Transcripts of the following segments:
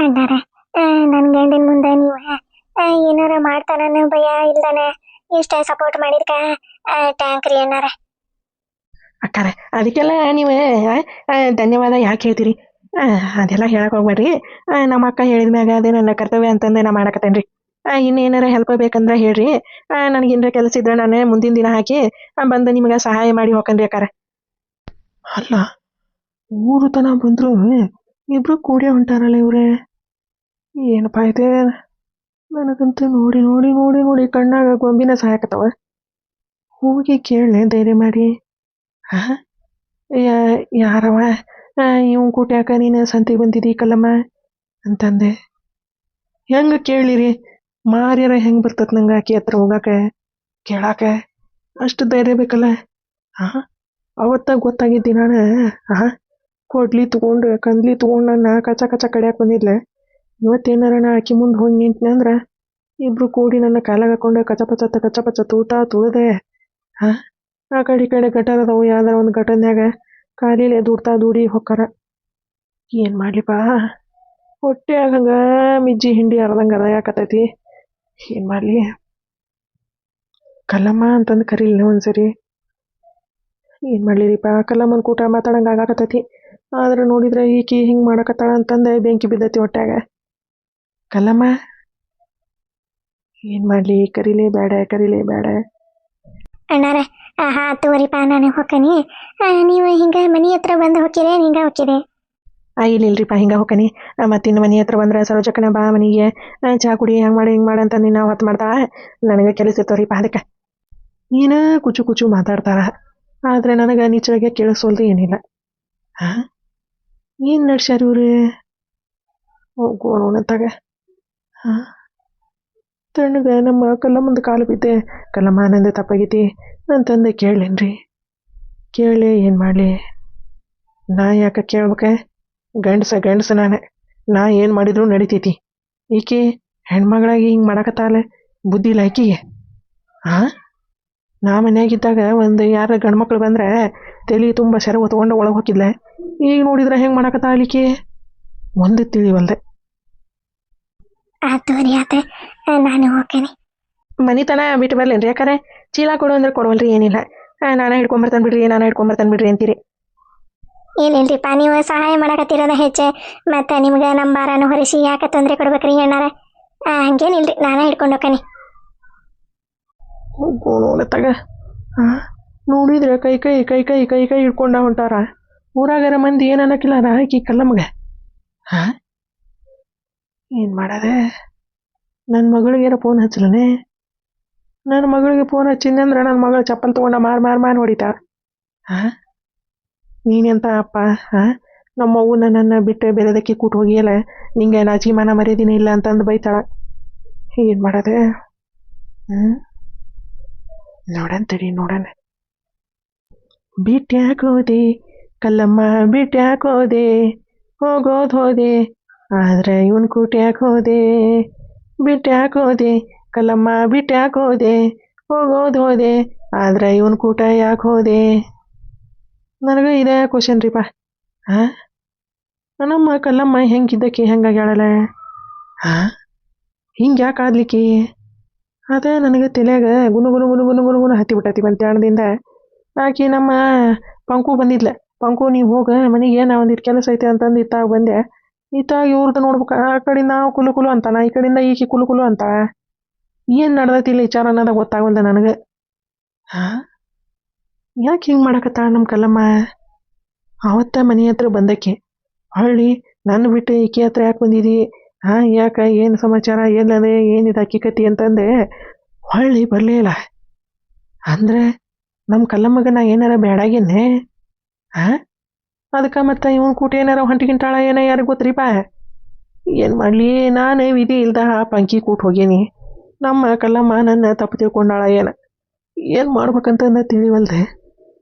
ಅಣ್ಣಾರ ನನ್ನ ಗಂಡನ ಮುಂದೆ ನೀವು ಏನಾರ ಮಾಡ್ತಾನ ಭಯ ಇಲ್ದಾನೆ ಇಷ್ಟ ಸಪೋರ್ಟ್ ಮಾಡಿದ್ಕ ಟ್ಯಾಂಕ್ ರೀ ಅಣ್ಣಾರ. ಅಕ್ಕಾರ ಅದಕ್ಕೆಲ್ಲ ನೀವು ಧನ್ಯವಾದ ಯಾಕೆ ಹೇಳ್ತೀರಿ? ಅದೆಲ್ಲ ಹೇಳಕ್ ಹೋಗ್ಬೇಡ್ರಿ. ನಮ್ಮ ಅಕ್ಕ ಹೇಳಿದ ಮ್ಯಾಗ ಅದೇ ನನ್ನ ಕರ್ತವ್ಯ ಅಂತಂದೆ ನಾ ಮಾಡಕತ್ತೇನ್ರಿ. ಇನ್ನೇನಾರ ಹೆಲ್ಪ್ ಬೇಕಂದ್ರೆ ಹೇಳ್ರಿ. ನನಗೇನಾರ ಕೆಲಸ ಇದ್ರೆ ನಾನು ಮುಂದಿನ ದಿನ ಹಾಕಿ ಬಂದು ನಿಮ್ಗೆ ಸಹಾಯ ಮಾಡಿ ಹೋಗ್ಕನ್ರಿ ಅಕ್ಕಾರ. ಅಲ್ಲ, ಊರು ತನ ಬಂದ್ರು ಇಬ್ರು ಕೂಡಿ ಹೊಂಟಾರಲ್ಲ ಇವ್ರೆ, ಏನಪ್ಪಾ ಇದೆ? ನನಗಂತೂ ನೋಡಿ ನೋಡಿ ನೋಡಿ ನೋಡಿ ಕಣ್ಣಾಗ ಗೊಂಬಿನ ಸಹಾಯಕತ್ತವ. ಹೋಗಿ ಕೇಳನೆ ಧೈರ್ಯ ಮಾಡಿ. ಹಾ, ಯಾರವ ಇವ್ ಕೂಟ್ಯಾಕ ನೀನು ಸಂತಿಗೆ ಬಂದಿದ್ದೀ ಕಲ್ಲಮ್ಮ ಅಂತಂದೆ. ಹೆಂಗ ಕೇಳಿರಿ? ಮಾರ್ಯಾರ ಹೆಂಗ್ ಬರ್ತತ್ ನಂಗೆ ಆಕಿ ಹತ್ರ ಹೋಗಾಕ ಕೇಳಾಕ? ಅಷ್ಟು ಧೈರ್ಯ ಬೇಕಲ್ಲ. ಹಾ, ಅವತ್ತ ಗೊತ್ತಾಗಿದ್ದಿ ನಾನು. ಹಾ, ಕೊಡ್ಲಿ ತಗೊಂಡು ಕಂದ್ಲಿ ತಗೊಂಡು ನನ್ನ ಕಚ ಕಚ ಕಡ್ಯಾಕ್ ಬಂದಿದ್ಲೆ. ಇವತ್ತೇನಾರ ನಾ ಆಕಿ ಮುಂದೆ ಹೋಗಿ ನಿಂತ್ನೆ ಅಂದ್ರ ಇಬ್ರು ಕೂಡಿ ನನ್ನ ಕಾಲಾಗ ಹಾಕೊಂಡು ಕಚಪಚ ತೂಟ ತುಳಿದೆ. ಹಾ, ಆ ಕಡೆ ಈ ಕಡೆ ಗಟರ್ ಅದಾವು, ಯಾವ್ದಾರ ಒಂದು ಗಟರ್ನ್ಯಾಗ ಕಾಲಿಲೆ ದೂಡಿ ಹೊಕ್ಕಾರ. ಏನ್ ಮಾಡ್ಲಿಪ್ಪ, ಹೊಟ್ಯಾಗ ಹಂಗ ಮಿಜ್ಜಿ ಹಿಂಡಿ ಅರ್ದಂಗ ಅದ ಯಾಕತೈತಿ. ಏನ್ ಮಾಡ್ಲಿ? ಕಲ್ಲಮ್ಮ ಅಂತಂದು ಕರೀಲಿ ಒಂದ್ಸರಿ. ಏನ್ ಮಾಡ್ಲಿರಿಪ್ಪ, ಕಲ್ಲಮ್ಮನ ಕೂಟ ಮಾತಾಡಂಗ ಆಗಾಕತೈತಿ. ಆದ್ರೆ ನೋಡಿದ್ರೆ ಈಕಿ ಹಿಂಗ್ ಮಾಡಕತ್ತಾಳ ಅಂತಂದೆ ಬೆಂಕಿ ಬಿದ್ದೈತಿ ಹೊಟ್ಯಾಗ. ಕಲ್ಲಮ್ಮ, ಏನ್ ಮಾಡ್ಲಿ? ಕರೀಲೇ ಬೇಡ. ಅಣ್ಣಾರ ಹಾ ತಗೋರಿಪ್ಪ ನಾನು ಹೊಕ್ಕನಿ. ನೀವು ಹಿಂಗ ಮನಿ ಹತ್ರ ಬಂದು ಹೊಕ್ಕಿರಿ ಹಿಂಗ ಹೊಕ್ಕಿರಿ? ಇಲ್ಲಿಲ್ರಿಪ್ಪ, ಹಿಂಗ ಹೋಗ್ಕನಿ. ಮತ್ತಿನ್ನು ಮನೆ ಹತ್ರ ಬಂದ್ರೆ ಸರೋಜಕ್ಕನ ಬಾ ಮನೆಗೆ ಚಹಾ ಕುಡಿ, ಹಂಗೆ ಮಾಡಿ ಹಿಂಗೆ ಮಾಡಿ ಅಂತ ನಿನ್ನ ಹೊತ್ತು ಮಾಡ್ತಾಳ. ನನಗೆ ಕೆಲಸ ಇರ್ತವ್ರಿಪ್ಪ ಅದಕ್ಕೆ. ನೀನು ಕುಚು ಮಾತಾಡ್ತಾರ, ಆದ್ರೆ ನನಗೆ ನಿಚ್ಚಳಗೆ ಕೇಳಿಸೋಲ್ದು ಏನಿಲ್ಲ. ಹಾ, ಏನು ನಡ್ಸ್ಯಾರ ಇವ್ರು? ಹೋಗೋಣತ್ತಾಗ. ಹಾ, ತಣ್ಣಗೆ ನಮ್ಮ ಕಲ್ಲಮ್ಮಂದು ಕಾಲು ಬಿದ್ದೆ. ಕಲ್ಲಮ್ಮ ನಂದು ತಪ್ಪಾಗೈತಿ ಅಂತಂದೆ. ಕೇಳೇನ್ರಿ? ಕೇಳಲಿ, ಏನು ಮಾಡಲಿ? ನಾ ಯಾಕೆ ಕೇಳ್ಬೇಕ? ಗಂಡಸ ನಾ ಏನು ಮಾಡಿದ್ರು ನಡಿತೈತಿ. ಈಕಿ ಹೆಣ್ಮಗಳಾಗಿ ಹಿಂಗೆ ಮಾಡಕತ್ತಾಲ, ಬುದ್ಧಿ ಇಲ್ಲ ಆಕಿಗೆ. ಹಾಂ, ನಾ ಮನ್ಯಾಗಿದ್ದಾಗ ಒಂದು ಯಾರ ಗಂಡ್ಮಕ್ಳು ಬಂದ್ರೆ ತಲೆ ತುಂಬ ಸೆರೆ ಹೊತ್ಕೊಂಡು ಒಳಗೆ ಹೋಗಿದ್ಲೆ. ಈಗ ನೋಡಿದ್ರೆ ಹೆಂಗೆ ಮಾಡಕತ್ತಾಳ ಈಕಿ? ಒಂದು ತಿಳಿವಲ್ದೆ. ತಗೋರಿ ಆತ, ನಾನು ಹೋಗ್ತೇನೆ. ಮನಿತನ ಬಿಟ್ಟು ಬರ್ಲೇನ್ರಿ? ಯಾಕಂದ್ರೆ ಚೀಲ ಕೊಡು ಅಂದ್ರೆ ಕೊಡವಲ್ರಿ, ಏನಿಲ್ಲ. ನಾನೇ ಹಿಡ್ಕೊಂಬರ್ತಾನೆ ಬಿಡ್ರಿ ಅಂತೀರಿ. ಏನಿಲ್ರಿಪ್ಪ, ನೀವು ಸಹಾಯ ಮಾಡಕತ್ತಿರೋದ ಹೆಚ್ಚೆ, ಮತ್ತೆ ನಿಮ್ಗೆ ನಮ್ಮ ಭಾರನ ಹೊರಿಸಿ ಯಾಕೆ ತೊಂದರೆ ಕೊಡ್ಬೇಕ್ರಿ ಅಣ್ಣಾರ? ಹಂಗೇನಿಲ್ರಿ, ನಾನೇ ಹಿಡ್ಕೊಂಡು ಹೋಗ್ಕನಿ. ತಗ. ಹಾಂ, ನೋಡಿದ್ರೆ ಕೈ ಹಿಡ್ಕೊಂಡ ಹೊಂಟಾರ. ಊರಾಗರ ಮಂದಿ ಏನು ಅನ್ನಕ್ಕಿಲ್ಲಾರ ಆಕಿ ಕಲ್ಲಮ್ಮಗ. ಹಾಂ, ಏನು ಮಾಡದೆ? ನನ್ನ ಮಗಳಿಗೇರ ಫೋನ್ ಹಚ್ಚಲನೆ? ನನ್ನ ಮಗಳಿಗೆ ಫೋನ್ ಹಚ್ಚಿದ್ದೆ ಅಂದ್ರೆ ನನ್ನ ಮಗಳು ಚಪ್ಪಲ್ ತೊಗೊಂಡ ಮಾರ್ ಹೊಡಿತಾಳ. ಹಾಂ, ನೀನೆಂತ ಅಪ್ಪ? ಹಾಂ, ನಮ್ಮವ್ವ ನನ್ನನ್ನು ಬಿಟ್ಟು ಬೇರೆದಕ್ಕೆ ಕೂಟ್ ಹೋಗಿಯಲ್ಲ, ನಿಂಗೆ ನಾಚಿಕೆ ಮಾನ ಮರ್ಯಾದಿನೇ ಇಲ್ಲ ಅಂತಂದು ಬೈತಾಳ. ಏನು ಮಾಡದೆ? ನೋಡಣ. ಬಿಟ್ಯಾಕೋದೆ ಕಲ್ಲಮ್ಮ, ಬಿಟ್ಯಾಕೋದೆ, ಹೋದೆ, ಆದ್ರೆ ಇವನ್ ಕೂಟ್ಯಾಕ್ ಹೋದೆ. ಬಿಟ್ಯಾಕೋದೆ ಕಲ್ಲಮ್ಮ, ಬಿಟ್ಯಾಕೋದೆ, ಹೋದೆ, ಆದ್ರೆ ಇವನ್ ಕೂಟ ಯಾಕೆ ಹೋದೆ? ನನಗೆ ಇದೇ ಕ್ವಶನ್ ರೀಪ. ಹಾಂ, ನಮ್ಮ ಕಲ್ಲಮ್ಮ ಹೆಂಗಿದ್ದಕ್ಕೆ ಹೆಂಗಾಗ್ಯಾಳಲ್ಲ? ಹಾಂ, ಹಿಂಗೆ ಯಾಕೆ ಆದ್ಲಿಕ್ಕಿ? ಅದೇ ನನಗೆ ತಲೆಯಾಗ ಗುನು ಹತ್ತಿ ಬಿಟ್ಟತಿ ಮಧ್ಯಾಹ್ನದಿಂದ. ಆಕಿ ನಮ್ಮ ಪಂಕು ಬಂದಿದ್ಲ. ಪಂಕು, ನೀವು ಹೋಗ ಮನೆಗೆ ನಾ ಒಂದಿಟ್ಟು ಕೆಲಸ ಐತೆ ಅಂತಂದು ಇತ್ತಾಗ ಬಂದೆ. ಇತ್ತಾಗ ಇವ್ರದ್ದು ನೋಡ್ಬೇಕು, ಆ ಕಡೆಯಿಂದ ನಾವು ಕುಲು ಅಂತಾನ, ಈ ಕಡೆಯಿಂದ ಈಕಿ ಕುಲು ಅಂತ. ಏನು ನಡ್ದೈತಿ ಇಲ್ಲ ವಿಚಾರ ಅನ್ನೋದ ಗೊತ್ತಾಗಲ್ದ ನನಗೆ. ಹಾಂ, ಯಾಕೆ ಹಿಂಗೆ ಮಾಡಕತ್ತಾಳ ನಮ್ಮ ಕಲ್ಲಮ್ಮ? ಅವತ್ತ ಮನೆ ಹತ್ರ ಬಂದಕ್ಕೆ ಹೊಳ್ಳಿ ನನ್ನ ಬಿಟ್ಟು ಈಕಿ ಹತ್ರ ಯಾಕೆ ಬಂದಿದಿ? ಹಾಂ, ಯಾಕೆ? ಏನು ಸಮಾಚಾರ? ಏನದೆ? ಏನಿದೆ ಅಕ್ಕಿ ಕತ್ತಿ ಅಂತಂದೆ. ಹೊಳ್ಳಿ ಬರಲೇ ಇಲ್ಲ. ಅಂದ್ರೆ ನಮ್ಮ ಕಲ್ಲಮ್ಮಗ ನಾ ಏನಾರ ಬೇಡಾಗೇನೆ? ಹಾಂ, ಅದಕ್ಕೆ ಮತ್ತೆ ಇವನ್ ಕೂಟ ಏನಾರ ಹೊಂಟಿಗಿಂಟಾಳ ಏನೋ ಯಾರಿಗೆ ಗೊತ್ತ್ರಿಪ್ಪ. ಏನು ಮಾಡಲಿ? ನಾನು ವಿಧಿ ಇಲ್ದ ಆ ಪಂಕಿ ಕೂಟ್ ಹೋಗೀನಿ. ನಮ್ಮ ಕಲ್ಲಮ್ಮ ನನ್ನ ತಪ್ಪು ತಿಳ್ಕೊಂಡಾಳ ಏನು ಮಾಡ್ಬೇಕಂತಂದ ತಿಳಿವಲ್ದೆ.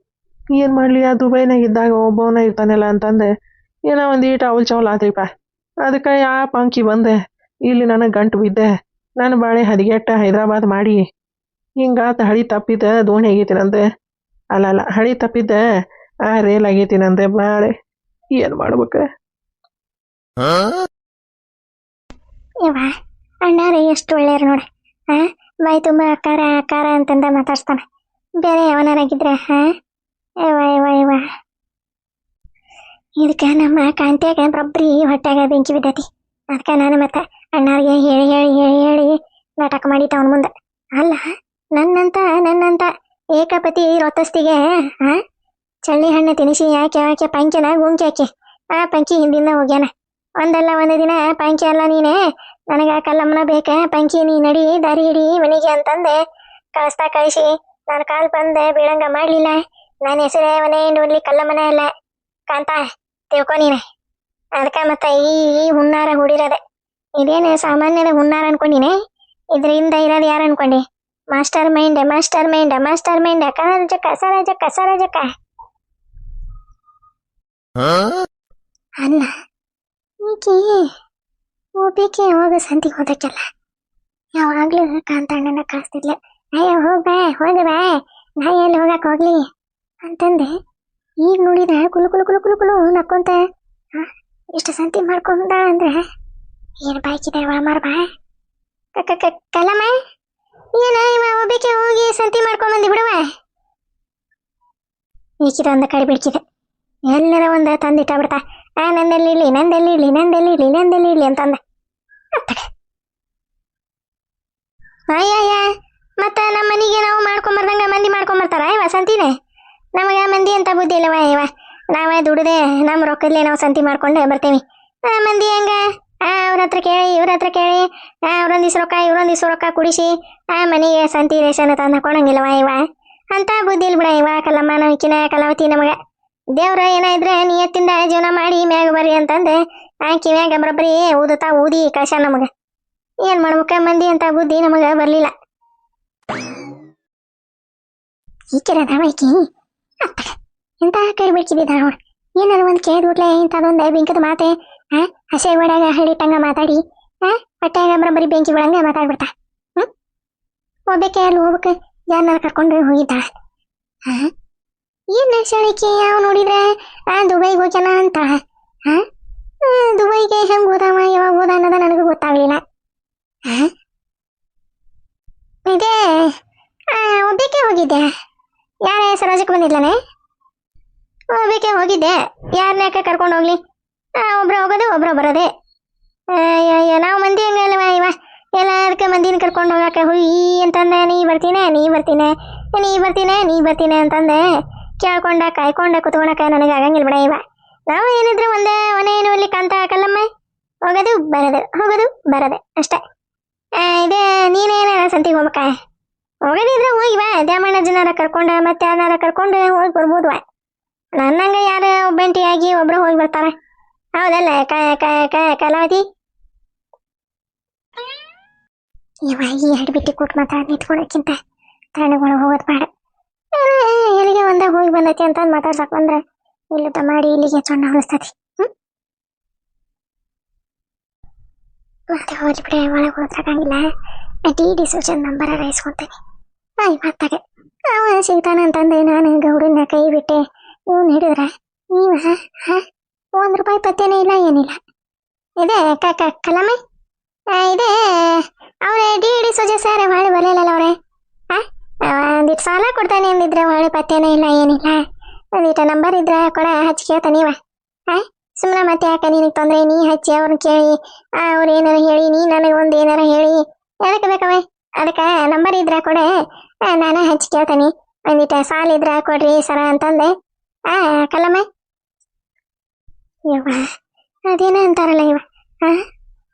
ಏನು ಮಾಡಲಿ? ಆ ದುಬೈನಾಗ ಇದ್ದಾಗ ಒಬ್ಬವನ ಇರ್ತಾನಲ್ಲ ಅಂತಂದೆ ಏನೋ ಒಂದೀಟು ಅವಲ್ ಚವಲ್ ಆದ್ರಿಪ್ಪ. ಅದಕ್ಕೆ ಆ ಪಂಕಿ ಬಂದೆ, ಇಲ್ಲಿ ನನಗೆ ಗಂಟು ಬಿದ್ದೆ. ನಾನು ಬಾಳೆ ಹದಿಗೆಟ್ಟ ಹೈದ್ರಾಬಾದ್ ಮಾಡಿ ಹಿಂಗಾತ. ಹಳಿ ತಪ್ಪಿದ್ದ ದೋಣಿ ಆಗೈತಿ ನಂದೆ. ಅಲ್ಲ, ಹಳಿ ತಪ್ಪಿದ್ದ ರೇಲ್ ಆಗೈತಿ ನಂದೆ ಬಾಳೆ. ಏನು ಮಾಡ್ಬೇಕ? ಇವ ಅಣ್ಣಾರೇ ಎಷ್ಟು ಒಳ್ಳೆಯರು ನೋಡಿ. ಬಾಯಿ ತುಂಬ ಅಕ್ಕಾರ ಅಕ್ಕಾರ ಅಂತಂದ ಮಾತಾಡ್ಸ್ತಾನೆ. ಬೇರೆ ಯಾವನಾರಾಗಿದ್ರೆ ಇವ ಇವ ಇವ ಇದಕ್ಕೆ ನಮ್ಮ ಕಾಂತಿಯಾಗ ಬರೊಬ್ಬರಿ ಹೊಟ್ಟಾಗ ಬೆಂಕಿ ಬಿದ್ದೈತಿ. ಅದಕ್ಕೆ ನಾನು ಮತ್ತೆ ಅಣ್ಣಾರಿಗೆ ಹೇಳಿ ಹೇಳಿ ಹೇಳಿ ಹೇಳಿ ನಾಟಕ ಮಾಡಿಟ್ಟ ಅವನ ಮುಂದೆ. ಅಲ್ಲ ನನ್ನಂತ ಏಕಪತಿ ರೊತ್ತಸ್ತಿಗೆ ಚಳ್ಳಿ ಹಣ್ಣು ತಿನಿಸಿ ಯಾಕೆ ಪಂಕಿನ ಗುಂಕಿ ಹಾಕಿ ಪಂಕಿ ಹಿಂದಿಂದ ಹೋಗ್ಯಾನ. ಒಂದಲ್ಲ ಒಂದು ದಿನ ಪಂಕಿ ಅಲ್ಲ ನೀನೆ ನನಗೆ ಕಲ್ಲಮ್ಮನ ಬೇಕ, ಪಂಕಿ ನೀ ನಡಿ ದಾರಿ ಹಿಡಿ ಮನೆಗೆ ಅಂತಂದೆ ಕಳಿಸಿ ನಾನು ಕಾಲು ಬಂದೆ ಬೀಳಂಗ ಮಾಡಲಿಲ್ಲ. ನನ್ನ ಹೆಸರೇ ಮನೆ ನೋಡ್ಲಿ ಕಲ್ಲಮ್ಮನ ಅಲ್ಲ ಕಾಂತ ತಿಳ್ಕೊ ನೀನೆ. ಅದಕ್ಕೆ ಮತ್ತೆ ಈ ಹುನ್ನಾರ ಹೂಡಿರೋದೆ. ಇದೇನು ಸಾಮಾನ್ಯದ ಹುನ್ನಾರ ಅನ್ಕೊಂಡಿನೇ? ಇದರಿಂದ ಇರೋದು ಯಾರು ಅನ್ಕೊಂಡಿ? Master mind ಕಸರಾಜಕ್ಕ. ಅಲ್ಲ ಈಕೆ ಒಬ್ಬಿಕೆ ಹೋಗ ಸಂತಿಗೆ ಹೋದಕ್ಕೆಲ್ಲ ಯಾವಾಗ್ಲೂ ಕಾಂತಣ್ಣನ ಕಳಿಸ್ತಿದ್ಲೆ. ಅಯ್ಯೋ ಹೋಗ್ಬಾ ನಾ ಎಲ್ಲಿ ಹೋಗಕ್ ಹೋಗ್ಲಿ ಅಂತಂದೆ. ಈಗ ನೋಡಿದ್ರೆ ಕುಲು ನಕ್ಕೊಂತ ಇಷ್ಟು ಸಂತಿ ಮಾಡ್ಕೊಂಡ ಅಂದ್ರೆ ಏನು ಬಾಯ್ಕಿದೆ ಮಾರ್ ಬಾ ಕಲ್ಲಮ್ಮ. ಏನ ಇವ ಒಬ್ಬಕ್ಕೆ ಹೋಗಿ ಸಂತಿ ಮಾಡ್ಕೊಂಬಂದಿ ಬಿಡುವ. ಈಕಿದ ಒಂದ ಕಡೆ ಬಿಡ್ಕಿದೆ. ಎಲ್ಲರ ಒಂದ ತಂದಿಟ್ಟ ಬಿಡ್ತಾ ನಂದೆಲ್ಲಿ ಇಡ್ಲಿ ಅಂತಂದ. ಅಯ್ಯಯ್ಯ ಮತ್ತ ನಮ್ಮ ಮನೆಗೆ ನಾವು ಮಾಡ್ಕೊಂಬರ್ದಂಗ ಮಂದಿ ಮಾಡ್ಕೊಂಬರ್ತಾರ ಇವ ಸಂತಿನೇ? ನಮಗೆ ಮಂದಿ ಅಂತ ಬುದ್ಧಿ ಇಲ್ಲವ ಇವ. ನಾವೇ ದುಡ್ದೆ ನಮ್ಮ ರೊಕ್ಕದಲ್ಲೇ ನಾವು ಸಂತಿ ಮಾಡ್ಕೊಂಡೆ ಬರ್ತೇವಿ. ಮಂದಿ ಹಂಗ ಅವ್ರ ಹತ್ರ ಕೇಳಿ ಇವ್ರ ಹತ್ರ ಕೇಳಿ ಇವ್ರೊಂದಿಸ್ ರೊಕ್ಕ ಕುಡಿಸಿ ಮನೆಗೆ ಸಂತಿ ರೇಷನ್ ತಂದು ಹಾಕೊಳಂಗಿಲ್ಲವ ಇವ. ಅಂತ ಬುದ್ಧಿ ಇಲ್ಲ ಬಿಡ ಇವ ಕಲ್ಲಮ್ಮ. ನಮಕಿನ ಕಲಾವತಿ ನಮಗ ದೇವ್ರ ಏನಾದ್ರೆ ನಿಯತ್ತಿಂದ ಜೀವನ ಮಾಡಿ ಮ್ಯಾಗ ಬರ್ರಿ ಅಂತಂದೆ ಕಿವ್ಯಾಗ ಬರಬ್ಬರಿ ಊದಿ ಕಳ್ಸ ನಮಗ. ಏನ್ ಮಾಡ್ಬೇಕ ಮಂದಿ ಅಂತ ಬುದ್ಧಿ ನಮಗ ಬರ್ಲಿಲ್ಲ. ಈಕಿರದಾವೈಕಿ ಎಂತ ಕೈ ಬಿಡ್ಕಿದ್ದ ನೋಡ್. ಏನಾರ ಒಂದ್ ಕೇಳ್ಬಿಟ್ಲೆ ಇಂಥದೊಂದು ಬಿಂಕದ ಮಾತೆ ಹಸೆ ಒಳಗ ಹಳಿಟ್ಟಂಗ ಮಾತಾಡಿ ಹೊಟ್ಟೆಗ ಬರಬ್ಬರಿ ಬೆಂಕಿ ಬಿಡಂಗ ಮಾತಾಡ್ಬಿಡ್ತಾ. ಒಬ್ಬಕ್ಕೆ ಅಲ್ಲಿ ಹೋಗ್ಬೇಕು ಯಾರನ್ನಾರ ಕರ್ಕೊಂಡು ಹೋಗಿದ್ದ. ಏನ್ ನಡ್ಸಳಿಕೆ ಯಾವ ನೋಡಿದ್ರೆ ದುಬೈಗೆ ಹೋಗ್ಯಾನ ಅಂತ. ದುಬೈಗೆ ಹೆಂಗ್ ಹೋದಾವ ಯಾವಾಗ ಹೋದ ಅನ್ನೋದ ನನಗೂ ಗೊತ್ತಾಗ್ಲಿಲ್ಲ. ಇದೇ ಒಬ್ಬಕ್ಕೆ ಹೋಗಿದ್ದೆ. ಯಾರ ಸರೋಜಕ್ಕೆ ಬಂದಿದ್ಲಾನೆ? ಒಬ್ಬಕ್ಕೆ ಹೋಗಿದ್ದೆ. ಯಾರನ್ನ ಕರ್ಕೊಂಡು ಹೋಗ್ಲಿ? ಒಬ್ರು ಹೋಗೋದು ಒಬ್ರು ಬರೋದೆ. ನಾವು ಮಂದಿ ಹಂಗಲ್ವ ಇವ. ಎಲ್ಲದಕ್ಕೆ ಮಂದಿನ ಕರ್ಕೊಂಡು ಹೋಗಾಕ ಹುಯಿ ಅಂತಂದೆ. ನೀ ಬರ್ತೀನಿ ಅಂತಂದೆ. ಕೇಳ್ಕೊಂಡ ಕಾಯ್ಕೊಂಡ ಕುತ್ಕೊಳಕ ನನಗೆ ಆಗಂಗಿಲ್ಲ ಬಿಡ ಇವ. ನಾವು ಏನಿದ್ರೆ ಒಂದೇ ಏನು ಇಲ್ಲಿ ಕಾಂತ ಕಲ್ಲಮ್ಮ ಹೋಗೋದು ಬರೋದೆ ಅಷ್ಟೇ. ಇದೇ ನೀನೇನ ಸಂತಿಗೆ ಹೋಗ್ಬೇಕ? ಹೋಗೋದಿದ್ರೆ ಹೋಗಿವ ದ್ಯಾಮಣ್ಣ ಜನರ ಕರ್ಕೊಂಡ ಮತ್ತೆ ಯಾರನ್ನಾರ ಕರ್ಕೊಂಡು ಹೋಗಿ ಬರ್ಬೋದ್ವ. ನನ್ನಂಗ ಯಾರು ಒಬ್ಬಂಟಿಯಾಗಿ ಒಬ್ರು ಹೋಗಿ ಬರ್ತಾರ ಹೌದಲ್ಲ ಕಲಾವತಿ? ಇವ ಈ ಹಡ್ಬಿಟ್ಟಿ ಕೂಟ್ ಮಾತಾಡ ನಿಂತ್ಕೊಳಕ್ಕಿಂತ ತಣ್ಣಗಳ ಹೋಗೋದು ಬೇಡ. ಎಲ್ಲಿಗೆ ಒಂದಾಗ ಹೋಗಿ ಬಂದೈತಿ ಅಂತ ಮಾತಾಡ್ಸಕ್ ಬಂದ್ರೆ ಇಲ್ಲದ ಮಾಡಿ ಇಲ್ಲಿಗೆ ಸೊಣ್ಣ ಹೊಲಿಸ್ತತಿ. ಮತ್ತೆ ಹೋಗ್ಲಿ ಬಿಡ, ಒಳಗೆ ಹೋದ್ರಾಗಂಗಿಲ್ಲ. D ಸೂಚನ್ number ಇಸ್ಕೊಂತೀನಿ. ಇವತ್ತಾಗೆ ಅವ ಸಿಗ್ತಾನ ಅಂತಂದೆ ನಾನು ಗೌಡನ್ನ ಕೈ ಬಿಟ್ಟೆ. ಇವನ್ ಹಿಡಿದ್ರ ನೀವ ₹1 ಪತ್ತೇನೇ ಇಲ್ಲ ಏನಿಲ್ಲ. ಇದೆ ಕಲಮೆ ಇದೆ ಅವ್ರೆ ಡಿ ಸೂಜ ಸರ್ ಹೊಳೆ ಬರಲಿಲ್ಲ ಅವ್ರೆ. ಒಂದಿಟ್ಟು ಸಾಲ ಕೊಡ್ತಾನೆ ಅಂದಿದ್ರೆ ಹೊಳೆ ಪತ್ತೇನೇ ಇಲ್ಲ ಏನಿಲ್ಲ. ಒಂದಿಟ್ಟು ನಂಬರ್ ಇದ್ರೆ ಕೊಡ ಹಚ್ಕೇತ ನೀವ. ಸುಮ್ಮನೆ ಮತ್ತೆ ಯಾಕೆ ನಿನಗೆ ತೊಂದರೆ? ನೀ ಹಚ್ಚಿ ಅವ್ರನ್ನ ಕೇಳಿ ಅವ್ರು ಏನಾರ ಹೇಳಿ ನೀ ನನಗೆ ಒಂದು ಏನಾರ ಹೇಳಿ ಎದಕ್ಕೆ ಬೇಕವೆ? ಅದಕ್ಕೆ ನಂಬರ್ ಇದ್ರೆ ಕೊಡೆ, ನಾನು ಹಚ್ಚಿ ಕೇಳ್ತಾನೆ. ಒಂದಿಟ್ಟು ಸಾಲ ಇದ್ರೆ ಕೊಡ್ರಿ ಸರ ಅಂತಂದೆ. ಕಲ್ಲಮ್ಮ ಇವ ಅದೇನ ಅಂತಾರಲ್ಲ ಇವ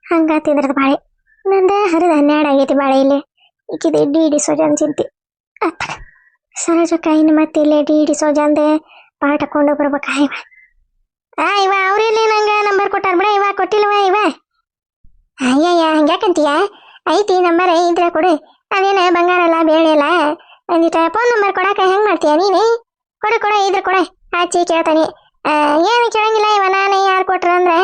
ಹಂಗಾತಿದ್ರದ ಬಾಳೆ. ನಂದ ಹರಿದ 12 ಆಗೈತಿ ಬಾಳೆ. ಇಲ್ಲಿ ಈಕಿದೆ ಡಿ ಸೋಜನ್ ಚಿಂತಿ ಸರೋಜಕ್ಕ. ಇನ್ನು ಮತ್ತೆ ಇಲ್ಲೇ ಡಿ ಸೋಜಂದೆ ಪಾಠ ಕೊಂಡು ಬರ್ಬೇಕ ಇವ. ಇವ ಅವ್ರೆಲ್ಲಿ ನಂಗೆ ನಂಬರ್ ಕೊಟ್ಟಾರ ಬಿಡ. ಇವ ಕೊಟ್ಟಿಲ್ವ ಇವ? ಅಯ್ಯಯ್ಯ ಹಂಗ್ಯಾಕಂತೀಯ? ಐತಿ ನಂಬರ್ ಇದ್ರೆ ಕೊಡು. ಅದೇನ ಬಂಗಾರ ಅಲ್ಲ ಬೇಳೆ ಅಲ್ಲ. ಒಂದಿಟ್ಟು ಫೋನ್ ನಂಬರ್ ಕೊಡಾಕ ಹೆಂಗ್ ಮಾಡ್ತೀಯ ನೀನು? ಕೊಡು ಇದ್ರೆ ಕೊಡೆ ಹಚ್ಚಿ ಕೇಳ್ತಾನೆ. ಏನು ಕೇಳಂಗಿಲ್ಲ ಇವ. ನಾನು ಯಾರು ಕೊಟ್ರ ಅಂದ್ರೆ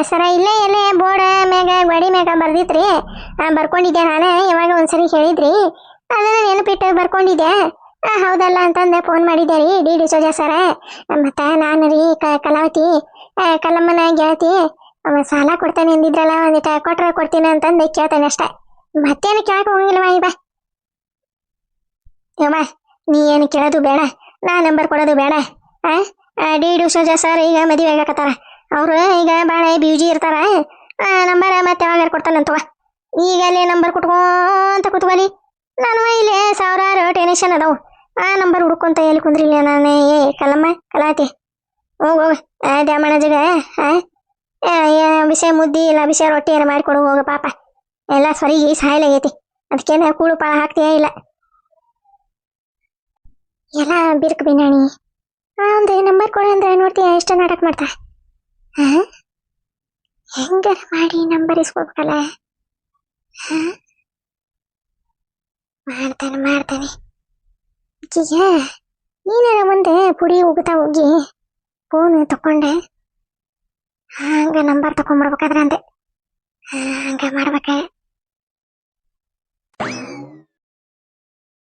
ಸರ ಇಲ್ಲೇ ಎಲ್ಲೇ ಬೋರ್ಡ್ ಮ್ಯಾಗ ಗೋಡಿ ಮ್ಯಾಗ ಬರ್ದಿತ್ರಿ, ಬರ್ಕೊಂಡಿದ್ದೆ ನಾನು. ಇವಾಗ ಒಂದ್ಸರಿ ಹೇಳಿದ್ರಿ, ಅದನ್ನ ನೆನಪಿಟ್ಟು ಬರ್ಕೊಂಡಿದ್ದೆ. ಹೌದಲ್ಲ ಅಂತಂದೆ ಫೋನ್ ಮಾಡಿದ್ದೆ ರೀ ಡಿ ಸೋಜಾ ಸರ. ಮತ್ತು ನಾನು ರೀ ಕಲಾವತಿ ಕಲ್ಲಮ್ಮನ ಗೆಳತಿ. ಅವ ಸಾಲ ಕೊಡ್ತಾನೆ ಅಂದಿದ್ರಲ್ಲ, ಒಂದಿಟ ಕೊಟ್ರೆ ಕೊಡ್ತೀನಿ ಅಂತಂದು ಕೇಳ್ತಾನೆ ಅಷ್ಟೇ, ಮತ್ತೇನು ಕೇಳಕ್ ಹೋಗಿಲ್ವಾ ಇವ. ಯಮ್ಮ ನೀ ಏನು ಕೇಳೋದು ಬೇಡ, ನಾ ನಂಬರ್ ಕೊಡೋದು ಬೇಡ. ಡಿ ಡಿಸೋಜಾ ಸರ್ ಈಗ ಮದುವೆ ಆಗಕತ್ತಾರ, ಅವರು ಈಗ ಭಾಳ ಬ್ಯೂಜಿ ಇರ್ತಾರ. ನಂಬರ್ ಮತ್ತೆ ಯಾವಾಗ ಕೊಡ್ತಾನಂತವ, ಈಗ ಅಲ್ಲಿ ನಂಬರ್ ಕೊಟ್ಕೊಂತ ಕೂತ್ಕೊಳ್ಳಿ. ನಾನು ಇಲ್ಲಿ ಸಾವಿರಾರು ಟೆನ್ಷನ್ ಅದಾವು, ಆ ನಂಬರ್ ಹುಡ್ಕೊಂತ ಎಲ್ಲಿ ಕುಂದ್ರಿಲ್ಲ ನಾನು. ಏ ಕಲಮ್ಮ ಕಲಾತಿ ಹೋಗು ದ್ಯಾಮಣ್ಣಜಿಗೆ ಬಿಸಿ ಮುದ್ದಿ ಇಲ್ಲ ಬಿಸಿ ರೊಟ್ಟಿ ಎಲ್ಲ ಮಾಡಿಕೊಡು ಹೋಗು. ಪಾಪ ಎಲ್ಲ ಸರಿಗೆ ಸಾಯಲಾಗೈತಿ, ಅದಕ್ಕೇನ ಕೂಳು ಪಾಳ ಹಾಕ್ತೀಯ ಇಲ್ಲ. ಎಲ್ಲ ಬಿರುಕು ಬಿನ್ನಾಣಿ ಒಂದು ನಂಬರ್ ಕೊಡು ಅಂದ್ರೆ ನೋಡ್ತೀಯ ಎಷ್ಟು ನಾಟಕ ಮಾಡ್ತಾ. ಹೆಂಗಾರ ಮಾಡಿ ನಂಬರ್ ಇಸ್ಕೊಬೇಕಲ್ಲ. ಮಾಡ್ತಾನೆ ಈಗ ನೀನಾರ ಮುಂದೆ ಪುಡಿ ಹೋಗುತ್ತಾ ಹೋಗಿ ಫೋನ್ ತಕೊಂಡೆ ಹಂಗ ನಂಬರ್ ತಕೊಂಡ್ಬರ್ಬೇಕಾದ್ರೆ ಅಂದೆ.